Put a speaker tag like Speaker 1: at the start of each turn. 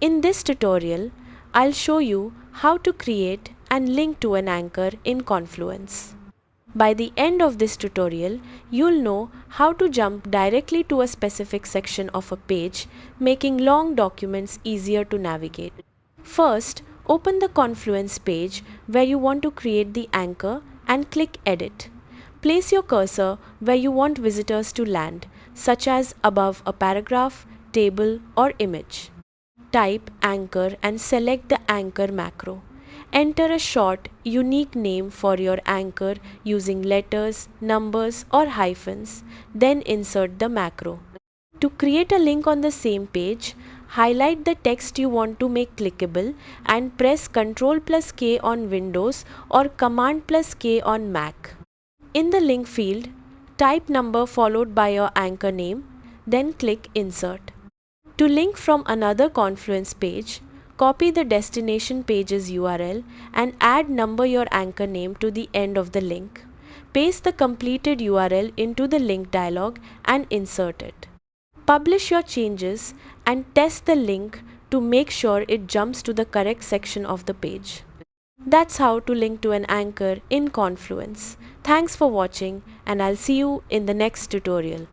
Speaker 1: In this tutorial, I'll show you how to create and link to an anchor in Confluence. By the end of this tutorial, you'll know how to jump directly to a specific section of a page, making long documents easier to navigate. First, open the Confluence page where you want to create the anchor and click Edit. Place your cursor where you want visitors to land, such as above a paragraph, table, or image. Type anchor and select the anchor macro. Enter a short, unique name for your anchor using letters, numbers, or hyphens, then insert the macro. To create a link on the same page, highlight the text you want to make clickable and press Ctrl+K on Windows or Command+K on Mac. In the link field, type number followed by your anchor name, then click Insert. To link from another Confluence page, copy the destination page's URL and add number your anchor name to the end of the link. Paste the completed URL into the link dialog and insert it. Publish your changes and test the link to make sure it jumps to the correct section of the page. That's how to link to an anchor in Confluence. Thanks for watching, and I'll see you in the next tutorial.